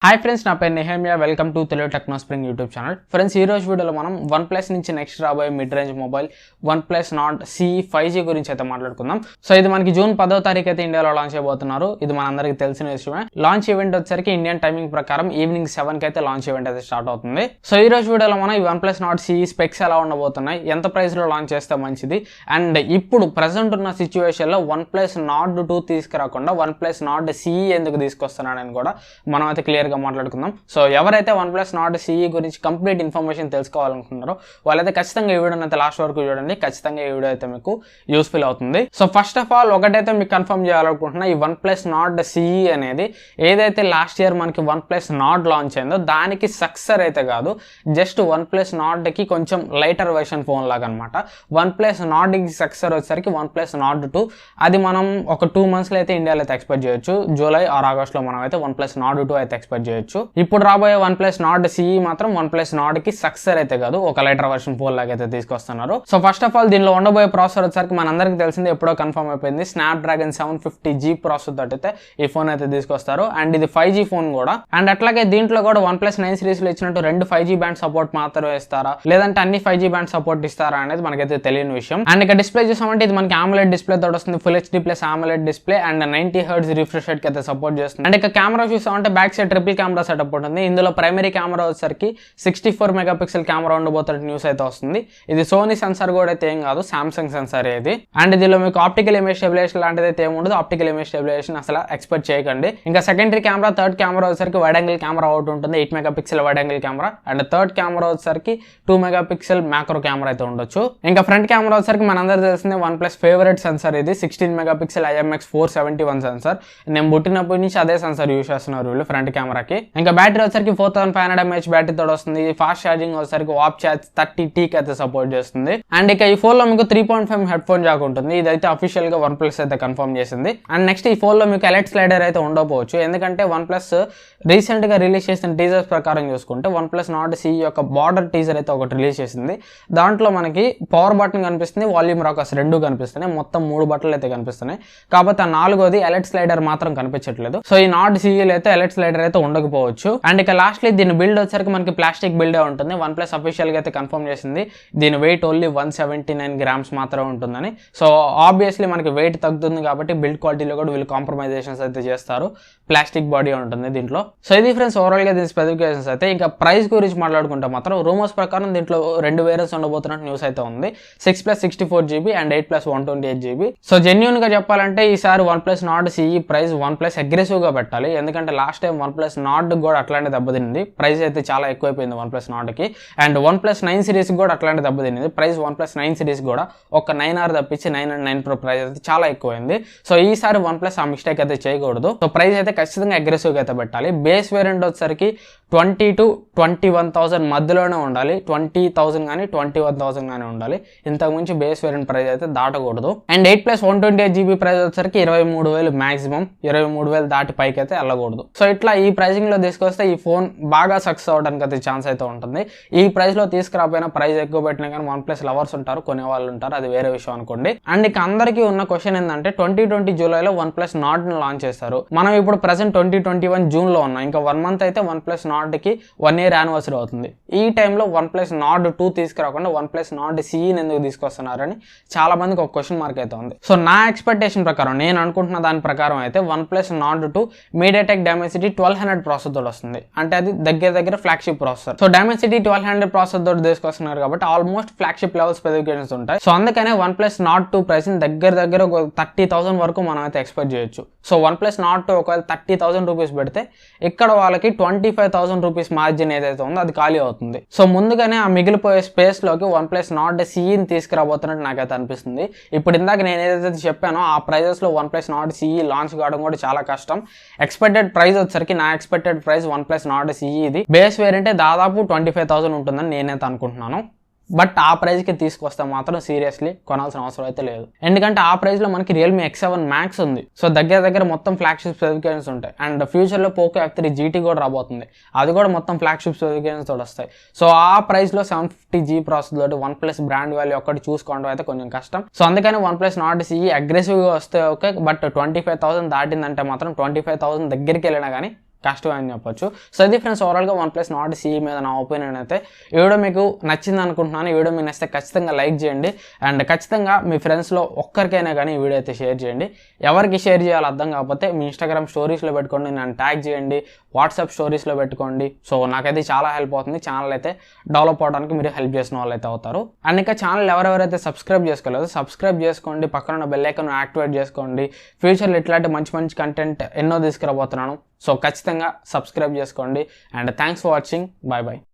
Hi friends, నా పేరు Nehemiah. Welcome to Telugu Technospring YouTube channel. Friends, ఈ రోజు వీడియోలో మనం వన్ ప్లస్ నుంచి నెక్స్ట్ రాబోయే mid range mobile OnePlus Nord CE 5G గురించి అయితే మాట్లాడుకుందాం. సో ఇది మనకి జూన్ 10వ తారీఖు అయితే ఇండియాలో లాంచ్ అయిపోతున్నారు. ఇది మనందరికీ తెలిసిన విషయమే. లాంచ్ ఈవెంట్ వచ్చేసరికి ఇండియన్ టైమింగ్ ప్రకారం ఈవినింగ్ 7కి అయితే లాంచ్ ఈవెంట్ అయితే స్టార్ట్ అవుతుంది. సో ఈ రోజు వీడియోలో మనం ఈ one plus Nord CE specs ఎలా ఉండబోతున్నాయి, ఎంత ప్రైస్ లో లాంచ్ చేస్తే మంచిది, అండ్ ఇప్పుడు ప్రెసెంట్ ఉన్న సిచ్యువేషన్ లో వన్ ప్లస్ నార్డ్ 2 తీసుకురాకుండా వన్ ప్లస్ నార్డ్ CE ఎందుకు తీసుకొస్తున్నాడని కూడా మనం అయితే క్లియర్ గా మాట్లాడుకుందాం. సో ఎవరైతే వన్ ప్లస్ నార్డ్ CE గురించి కంప్లీట్ ఇన్ఫర్మేషన్ తెలుసుకోవాలనుకుంటున్నారో వాళ్ళైతే ఖచ్చితంగా ఈ వీడియోని అయితే లాస్ట్ వరకు చూడండి. ఖచ్చితంగా ఈ వీడియో అయితే మీకు యూస్ఫుల్ అవుతుంది. సో ఫస్ట్ ఆఫ్ ఆల్ ఒకటైతే మీకు కన్ఫర్మ్ చేయాలనుకుంటున్నా, ఈ వన్ ప్లస్ నార్డ్ CE అనేది ఏదైతే లాస్ట్ ఇయర్ మనకి వన్ ప్లస్ నార్డ్ లాంచ్ అయిందో దానికి సక్సెసర్ అయితే కాదు, జస్ట్ వన్ ప్లస్ నార్డ్ కి కొంచెం లైటర్ వెర్షన్ ఫోన్ లాగా అనమాట. వన్ ప్లస్ నార్డ్ కి సక్సెసర్ వచ్చేసరికి వన్ ప్లస్ నార్డ్ 2. అది మనం ఒక 2 months లో అయితే ఇండియాలో అయితే ఎక్స్పెక్ట్ చేయొచ్చు. జూలై ఆర్ ఆగస్ట్ లో మనం అయితే వన్ ప్లస్ నార్డ్ 2 అయితే ఎక్స్పెక్ట్ చేయొచ్చు. ఇప్పుడు రాబోయే వన్ ప్లస్ నార్డ్ CE మాత్రం వన్ ప్లస్ నార్డ్ కి సక్సెసర్ అయితే కాదు, ఒక లైటర్ వర్షన్ ఫోన్ లాగా అయితే తీసుకొస్తున్నారు. సో ఫస్ట్ ఆఫ్ ఆల్ దీనిలో ఉండబోయే ప్రాసెసర్ వచ్చేసరికి మనందరికి తెలిసింది, ఎప్పుడో కన్ఫర్మ్ అయిపోయింది, స్నాప్డ్రాగన్ 750G ప్రాసెసర్ తోటి అయితే ఈ ఫోన్ అయితే తీసుకొస్తారు. అండ్ ఇది 5G ఫోన్ కూడా. అండ్ అట్లాగే దీంట్లో కూడా వన్ ప్లస్ 9 సిరీస్ లో ఇచ్చినట్టు 2 5G బ్యాండ్ సపోర్ట్ మాత్రమే ఇస్తారా, లేదంటే అన్ని 5G బ్యాండ్ సపోర్ట్ ఇస్తారా అనేది మనకైతే తెలియని విషయం. అండ్ ఇక డిస్ప్లే చూసామంటే ఇది మనకి AMOLED డిస్ప్లే తోటి వస్తుంది, full HD plus AMOLED display and 90 Hz refresh rate కి అయితే సపోర్ట్ చేస్తుంది. అండ్ ఇక కెమెరా చూసామంటే back side triple camera setup ఉంటుంది. ఇందులో ప్రైమరీ కెమెరా వచ్చేసరికి 64 మెగాపిక్సెల్ కెమెరా ఉండబోతున్న న్యూస్ అయితే వస్తుంది. ఇది సోనీ సెన్సార్ కూడా అయితే ఏం కాదు, సామ్సంగ్ సెన్సార్ ఇది. అండ్ దీనిలో మీకు ఆప్టికల్ ఇమేజ్ స్టెబిలైజేషన్ లాంటిది అయితే ఏముండదు. ఆప్టికల్ ఇమేజ్ స్టెబిలైజేషన్ అసలు ఎక్స్పెక్ట్ చేయకండి. ఇంకా సెకండరీ కెమెరా, థర్డ్ కెమెరా వచ్చేసరికి వైడ్ యాంగిల్ కెమెరా అవుట్ ఉంటుంది, 8 megapixel wide angle camera. And third camera వచ్చేసరికి 2 మెగాపిక్సెల్ మ్యాక్రో కెమెరా అయితే ఉండొచ్చు. ఇంకా ఫ్రంట్ కెమెరా వచ్చేసరికి మనందరూ తెలిసిందే వన్ ప్లస్ ఫేవరెట్ సెన్సార్ ఇది, 16 మెగాపిక్సెల్ IMX471 సెన్సార్. నేను పుట్టినప్పటి నుంచి అదే సెన్సార్ యూస్ చేస్తున్నారు వీళ్ళు ఫ్రంట్ కెమెరాకి. ఇంకా బ్యాటరీ వచ్చేసరికి 4500 mAh బ్యాటరీ తోడు వస్తుంది. ఫాస్ట్ ఛార్జింగ్ వచ్చేసరికి వాప్ ఛార్జ్ 30T కి అయితే సపోర్ట్ చేస్తుంది. అండ్ ఇక ఈ ఫోన్ లో మీకు 3.5 హెడ్ ఫోన్ జాక్ ఉంటుంది. ఇదైతే అఫీషియల్ గా వన్ ప్లస్ అయితే కన్ఫర్మ్ చేసింది. అండ్ నెక్స్ట్ ఈ ఫోన్ లో మీకు ఎలైట్ స్లైడర్ అయితే ఉండకపోవచ్చు, ఎందుకంటే వన్ ప్లస్ రీసెంట్ గా రిలీజ్ చేసిన టీజర్స్ ప్రకారం చూసుకుంటే వన్ ప్లస్ నార్డ్ CE యొక్క బార్డర్ టీజర్ అయితే ఒకటి రిలీజ్ చేసింది. దాంట్లో మనకి పవర్ బటన్ కనిపిస్తుంది, వాల్యూమ్ రాకర్స్ 2 కనిపిస్తున్నాయి, మొత్తం 3 బటన్లు అయితే కనిపిస్తున్నాయి. కాకపోతే ఆ 4వది ఎలైట్ స్లైడర్ మాత్రం కనిపించట్లేదు. సో ఈ నార్డ్ CE అయితే ఎలైట్ స్లైడర్ అయితే ఉండకపోవచ్చు. అండ్ ఇక లాస్ట్లీ దీని బిల్డ్ వచ్చరికి మనకి ప్లాస్టిక్ బిల్డే ఉంటుంది. వన్ ప్లస్ అఫీషియల్ గా అయితే కన్ఫర్మ్ చేసింది దీని వెయిట్ ఓన్లీ 179 grams మాత్రమే ఉంటుందని. సో ఆబ్వియస్లీ మనకి వెయిట్ తగ్గుతుంది కాబట్టి బిల్డ్ క్వాలిటీలో కూడా వీళ్ళు కాంప్రమైజేషన్స్ అయితే చేస్తారు. ప్లాస్టిక్ బాడీ ఉంటుంది దీంట్లో. సో ఇది ఫ్రెండ్స్ ఓవరాల్ గా దీని స్పెసిఫికేషన్స్ అయితే. ఇంకా ప్రైస్ గురించి మాట్లాడుకుంటే మాత్రం రూమర్స్ ప్రకారం దీంట్లో 2 వేరియంట్స్ ఉండబోతున్నట్టు న్యూస్ అయితే ఉంది, 6+64GB and 8+128GB. So genuine గా చెప్పాలంటే ఈసారి one plus Nord CE price one plus aggressive గా పెట్టాలి, ఎందుకంటే last time one plus Nord కూడా అట్లాంటి దెబ్బతింది. ప్రైస్ అయితే చాలా ఎక్కువైపోయింది వన్ ప్లస్ నార్డ్ కి. అండ్ వన్ ప్లస్ 9 సిరీస్ కూడా అట్లాంటి దెబ్బతింది. ప్రైస్ వన్ ప్లస్ 9 సిరీస్ కూడా ఒక 9R తప్పించి 9 and 9 Pro ప్రైస్ అయితే చాలా ఎక్కువైంది. సో ఈసారి వన్ ప్లస్ ఆ మిస్టేక్ అయితే చేయకూడదు. సో ప్రైస్ అయితే ఖచ్చితంగా అగ్రెసివ్ గా అయితే పెట్టాలి. బేస్ వేరియంట్ వచ్చేసరికి 20 to 21,000 మధ్యలోనే ఉండాలి. 20,000 కానీ 21,000 కానీ ఉండాలి. ఇంతకు మించి బేస్ వేరియంట్ ప్రైస్ అయితే దాటకూడదు. అండ్ 8+128GB ప్రైస్ వచ్చేసరికి 23,000 మాక్సిమం, 23,000 దాటి పైకి అయితే వెళ్ళకూడదు. సో ఇట్లా ఈ ప్రైసింగ్ లో తీసుకొస్తే ఈ ఫోన్ బాగా సక్సెస్ అవడానికి అయితే ఛాన్స్ అయితే ఉంటుంది. ఈ ప్రైస్ లో తీసుకురాపోయినా ప్రైస్ ఎక్కువ పెట్టినా కానీ వన్ ప్లస్ లవర్స్ ఉంటారు, కొనే వాళ్ళు ఉంటారు, అది వేరే విషయం అనుకోండి. అండ్ ఇక అందరికీ ఉన్న క్వశ్చన్ ఏంటంటే 2020 జూలైలో వన్ ప్లస్ నార్డ్ ని లాంచ్ చేస్తారు. మనం ఇప్పుడు ప్రెసెంట్ 2021 జూన్ లో ఉన్నాం. ఇంకా 1 month అయితే వన్ ప్లస్ నార్డ్ కి 1 year యానివర్సరీ అవుతుంది. ఈ టైంలో వన్ ప్లస్ నార్డ్ 2 తీసుకురాకుండా వన్ ప్లస్ నార్డ్ CE ఎందుకు తీసుకొస్తున్నారని చాలా మందికి ఒక క్వశ్చన్ మార్క్ అయితే ఉంది. సో నా ఎక్స్పెక్టేషన్ ప్రకారం, నేను అనుకుంటున్న దాని ప్రకారం అయితే one plus Nord 2 MediaTek Dimensity 1200 processor తోటి వస్తుంది. అంటే అది దగ్గర flagship processor. So Dimensity 1200 processor తోటి తీసుకొస్తున్నారు కాబట్టి ఆల్మోస్ట్ ఫ్లాగ్షిప్ లెవెల్ స్పెసిఫికేషన్స్ ఉంటాయి. సో అందుకనే వన్ ప్లస్ నార్డ్ 2 ప్రైస్ దగ్గర ఒక 30,000 వరకు మనం అయితే ఎక్స్పెక్ట్ చేయొచ్చు. సో వన్ ప్లస్ నార్డ్ 2 ఒకవేళ 30,000 రూపీస్ పెడితే ఇక్కడ వాళ్ళకి 25,000 రూపీస్ మార్జిన్ ఏదైతే ఉందో అది ఖాళీ అవుతుంది. సో ముందుగానే ఆ మిగిలిపోయే స్పేస్ లోకి వన్ ప్లస్ నార్డ్ CE తీసుకురాబోతున్నట్టు నాకైతే అనిపిస్తుంది. ఇప్పుడు ఇందాక నేను ఏదైతే చెప్పానో ఆ ప్రైజెస్ లో one plus Nord CE launch కావడం కూడా చాలా కష్టం. ఎక్స్పెక్టెడ్ ప్రైస్ వచ్చరికి నా expected price one plus Nord CE ఇది బేస్ వేరియంటే దాదాపు 25,000 ఉంటుందని నేనైతే అనుకుంటున్నాను. బట్ ఆ ప్రైస్కి తీసుకొస్తే మాత్రం సీరియస్లీ కొనాల్సిన అవసరం అయితే లేదు, ఎందుకంటే ఆ ప్రైస్లో మనకి Realme X7 Max ఉంది. సో దగ్గర మొత్తం ఫ్లాగ్షిప్ స్పెసిఫికేషన్స్ ఉంటాయి. అండ్ ఫ్యూచర్లో Poco F3 GT కూడా రాబోతుంది, అది కూడా మొత్తం ఫ్లాగ్షిప్ స్పెసిఫికేషన్స్ తోటి వస్తాయి. సో ఆ ప్రైస్లో 750G ప్రాసెసర్ తోటి వన్ ప్లస్ బ్రాండ్ వాల్యూ ఒక్కటి చూసుకోవడం అయితే కొంచెం కష్టం. సో అందుకని వన్ ప్లస్ నార్డ్ CE అగ్రెసివ్గా వస్తే ఓకే, బట్ 25,000 దాటిందంటే మాత్రం 25,000 దగ్గరికి వెళ్ళినా కానీ కష్టం అని చెప్పొచ్చు. సో ఇది ఫ్రెండ్స్ ఓవరాల్గా OnePlus Nord CE మీద నా ఒపీనియన్ అయితే. ఈ వీడియో మీకు నచ్చింది అనుకుంటున్నాను. ఈ వీడియో మీకు నచ్చితే ఖచ్చితంగా లైక్ చేయండి అండ్ ఖచ్చితంగా మీ ఫ్రెండ్స్లో ఒక్కరికైనా కానీ ఈ వీడియో అయితే షేర్ చేయండి. ఎవరికి షేర్ చేయాలో అర్థం కాకపోతే మీ ఇన్స్టాగ్రామ్ స్టోరీస్లో పెట్టుకోండి, నన్ను ట్యాగ్ చేయండి, వాట్సాప్ స్టోరీస్లో పెట్టుకోండి. సో నాకైతే చాలా హెల్ప్ అవుతుంది. ఛానల్ అయితే డెవలప్ అవడానికి మీరు హెల్ప్ చేసిన వాళ్ళు అయితే అవుతారు. అండ్ ఇంకా ఛానల్ ఎవరెవరైతే సబ్స్క్రైబ్ చేసుకోలేదో సబ్స్క్రైబ్ చేసుకోండి, పక్కన ఉన్న బెల్ ఐకాన్ యాక్టివేట్ చేసుకోండి. ఫ్యూచర్లో ఇట్లాంటి మంచి మంచి కంటెంట్ ఎన్నో తీసుకురాబోతున్నాను. సో ఖచ్చితంగా సబ్స్క్రైబ్ చేసుకోండి and thanks for watching. Bye bye.